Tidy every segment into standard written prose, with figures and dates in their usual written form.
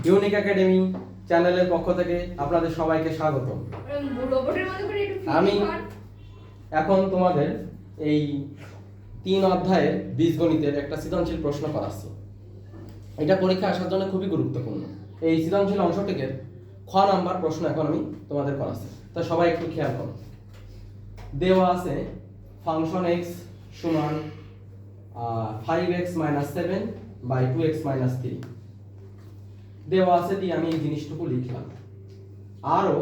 Unique academy চ্যানেলের পক্ষ থেকে আপনাদের সবাইকে স্বাগত। আমি এখন তোমাদের এই 3 অধ্যায়ের বীজগণিতের একটা সৃজনশীল প্রশ্ন করাচ্ছি। এটা পরীক্ষা আসার জন্য খুবই গুরুত্বপূর্ণ। এই সৃজনশীল অংশটিকে খ নাম্বার প্রশ্ন এখন আমি তোমাদের করাচ্ছি, তো সবাই একটু খেয়াল করো। দেওয়া আছে ফাংশন x সমান 5x - 7 বাই 2x - 3 দেওয়া আছে দিয়ে আমি এই জিনিসটুকু লিখলাম। আরও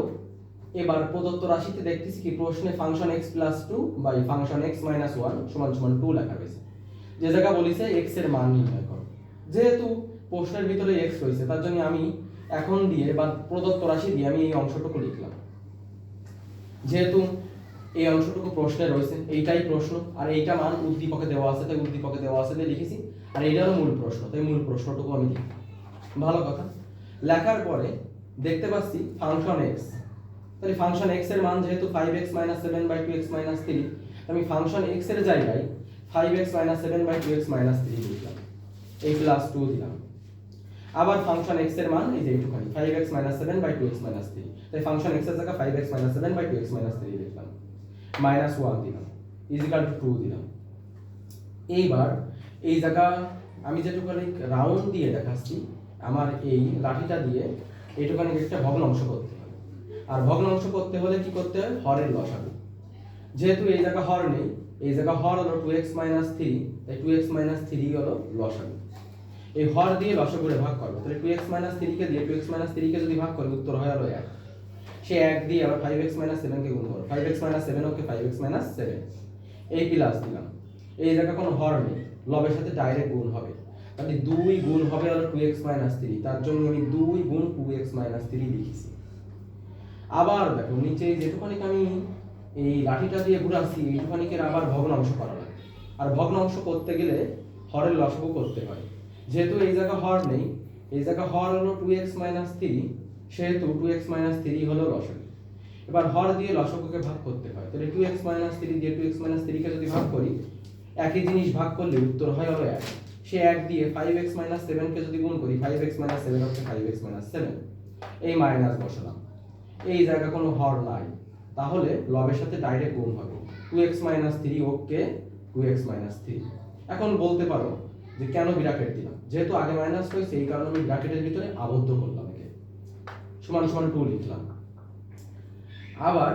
এবার প্রদত্ত রাশিতে দেখতেছি কি প্রশ্নে function x + 2 by function x - 1 সমান 2 লেখা রয়েছে। যে জায়গা বলিছে x এর মান নির্ণয় করো। যেহেতু প্রশ্নের ভিতরে x রয়েছে তার জন্য আমি এখন দিয়ে বা প্রদত্ত রাশি দিয়ে আমি এই অংশটুকু লিখলাম। যেহেতু এই অংশটুকু প্রশ্নে রয়েছে, এইটাই প্রশ্ন, আর এইটা মান উদ্দীপকে দেওয়া আছে তাই উদ্দীপকে দেওয়া আছে দিয়ে লিখেছি, আর এইটারও মূল প্রশ্ন তাই মূল প্রশ্নটুকু আমি লিখি। ভালো কথা। লেখার পরে দেখতে পাচ্ছি ফাংশন x, তাহলে ফাংশন x এর মান যেহেতু 5x - 7 বাই 2x - 3, আমি ফাংশন x এর জায়গায় 5x - 7 বাই 2x - 3 লিখলাম, এই +2 দিলাম। আবার ফাংশন x এর মান এই যে এইটুখানি 5x - 7 বাই 2x - 3, তাই ফাংশন x এর জায়গায় 5x - 7 বাই 2x - 3 লিখলাম, -1 দিলাম, = 2 দিলাম। এইবার এই জায়গা আমি যেটুখানি রাউন্ড দিয়ে দেখাচ্ছি, আমার এই লাঠিটা দিয়ে এইটুখানি একটা ভগ্নাংশ করতে হবে। আর ভগ্নাংশ করতে হলে কি করতে হয়? হরের লসাগু। যেহেতু এই জায়গা হর নেই, এই জায়গা হর হলো 2x - 3, তাই 2x - 3 হলো লসাগু। এই হর দিয়ে লসাগুরে ভাগ করব, তাহলে 2x - 3 কে দিয়ে 2x - 3 কে যদি ভাগ করি উত্তর হয় হলো 1। সে 1 দিয়ে আবার 5x - 7 কে গুণ করো, 5x - 7 ওকে 5x - 7, এই প্লাস দিলাম। এই জায়গা কোনো হর নেই, লবের সাথে ডাইরেক্ট গুণ হবে, তাহলে 2 গুণ হবে হলো 2x - 3, তার জন্য আমি 2 গুণ 2x - 3 লিখেছি। আবার দেখো নিচে যেটুখানি আমি এই লাঠিটা দিয়ে ঘুরাচ্ছি এইটুখানিকে আবার ভগ্নাংশ করা লাগে, আর ভগ্নাংশ করতে গেলে হরের লসাগু করতে হয়। যেহেতু এই জায়গা হর নেই, এই জায়গা হর হলো 2x - 3, সেহেতু 2x - 3 হলো লসাগু। এবার হর দিয়ে লসাগুকে ভাগ করতে হয়, তাহলে 2x - 3 দিয়ে 2x - 3 কে যদি ভাগ করি, একই জিনিস ভাগ করলে উত্তর হয় হলো 1। সে 1 দিয়ে 5x - 7 কে যদি গুণ করি, 5x - 7 হচ্ছে 5x - 7, এই মাইনাস বসালাম। এই জায়গা কোনো হর নাই, তাহলে লবের সাথে ডাইরেক্ট গুণ হবে, 2x - 3 ওকে 2x - 3। এখন বলতে পারো যে কেন ব্র্যাকেট দিলাম? যেহেতু আগে মাইনাস হয়েছে এই কারণে আমি ব্র্যাকেটের ভিতরে আবদ্ধ করলাম, একে = 2 লিখলাম। আবার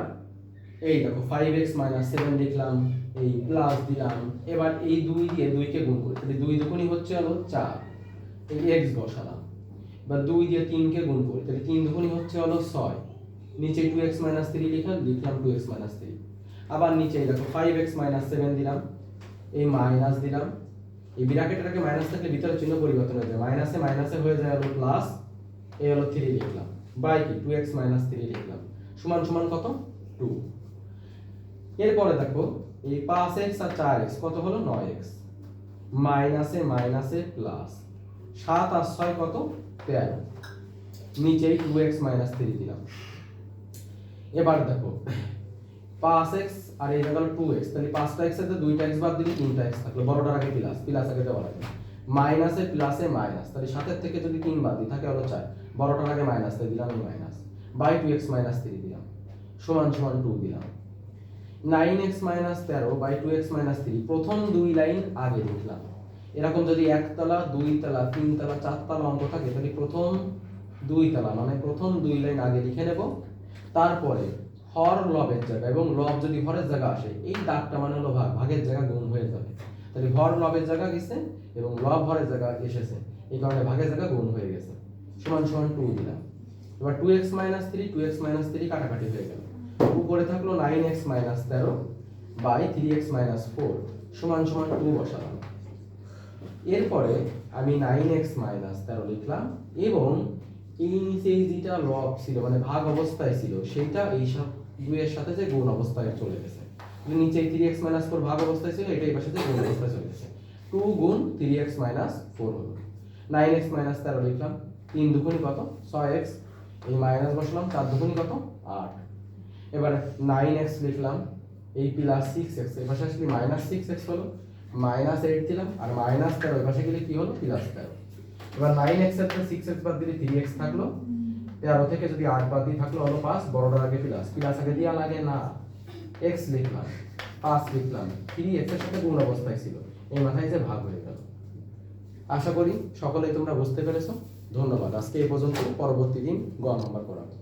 এই দেখো 5x - 7 লিখলাম, এই প্লাস দিলাম। এবার এই 2 দিয়ে 2 কে গুণ করি, তাহলে 2 দুগুণই হচ্ছে হলো 4, এই x বসালাম। এবার 2 দিয়ে 3 কে গুণ করি, তাহলে 3 দুগুণই হচ্ছে হলো 6, নিচে 2x - 3 লিখলাম 2x - 3। আবার নিচে দেখো 5x - 7 দিলাম, এই মাইনাস দিলাম। এই ব্র্যাকেটটাকে মাইনাস থাকলে ভিতরে চিহ্ন পরিবর্তন হয়ে যায়, মাইনাসে মাইনাসে হয়ে যায় হলো প্লাস, এই হলো 3 লিখলাম, বাই কি 2x - 3 লিখলাম, সমান কত? 2। এরপরে দেখো এই 5x আর 4x কত হলো? 9x, মাইনাসে মাইনাসে প্লাস, 7 আর 6 কত? 13, নিচেই 2x - 3 দিলাম। এবার দেখো 5x আর এই জায়গা হলো 2x, তাহলে 5টা x এর 2টা x বাদ দিলে 3টা x থাকলো, বড়টার আগে প্লাস আগে দেওয়া লাগে, মাইনাসে প্লাসে মাইনাস, তাহলে 7 থেকে যদি 3 বাদ দিই থাকে হলো 4, বড়টার আগে মাইনাস তাই দিলাম এই মাইনাস, বাই 2x - 3 দিলাম, সমান 2 দিলাম। 9x - 13 বাই 2x - 3 প্রথম 2 লাইন আগে লিখলাম। এরকম যদি একতলা 2 তলা 3 তলা 4 তলা অঙ্ক থাকে তাহলে প্রথম 2 তলা মানে প্রথম 2 লাইন আগে লিখে নেব। তারপরে হর লবের জায়গা এবং লব যদি হরের জায়গা আসে, এই দাগটা মানে হলো ভাগ, ভাগের জায়গা গুণ হয়ে যাবে, তাহলে হর লবের জায়গা গেছে এবং লব হরের জায়গা এসেছে, এই কারণে ভাগের জায়গা গুণ হয়ে গেছে, সমান 2 দিলাম। এবার 2x - 3 2x - 3 কাটাকাটি হয়ে গেল, উপরে থাকলো 9x - 13 বাই 3x - 4 সমান 2 বসালাম। এরপরে আমি 9x - 13 লিখলাম এবং এই নিচে যেটা লব ছিল মানে ভাগ অবস্থায় ছিল সেটা এই সব 2 এর সাথে যে গুণ অবস্থায় চলে গেছে, নিচে 3x - 4 ভাগ অবস্থায় ছিল, এটা এই পাশে গুণ অবস্থায় চলে গেছে, 2 গুণ 3x - 4 হলো। 9x - 13 লিখলাম, 3 দুগুণই কত? 6x, এই মাইনাস বসালাম, 4 দুগুণই কত? 8। এবার 9x লিখলাম, এই প্লাস 6x, এই পাশে আসলে -6x হলো, -8 দিলাম, আর -13 ওই পাশে গেলে কি হলো? +13। এবার 9x এর থেকে 6x বাদ দিলে 3x থাকলো, 13 থেকে যদি 8 বাদ দিয়ে থাকলো হলো 5, বড়টার আগে প্লাস, প্লাস আগে দিয়া লাগে না, x লিখলাম, 5 লিখলাম, 3x এর সাথে গুণ অবস্থায় ছিল, এই মাথায় যে ভাগ হয়ে গেল। আশা করি সকলেই তোমরা বুঝতে পেরেছো। ধন্যবাদ। আজকে এই পর্যন্ত, পরবর্তী দিন গ নাম্বার করাবো।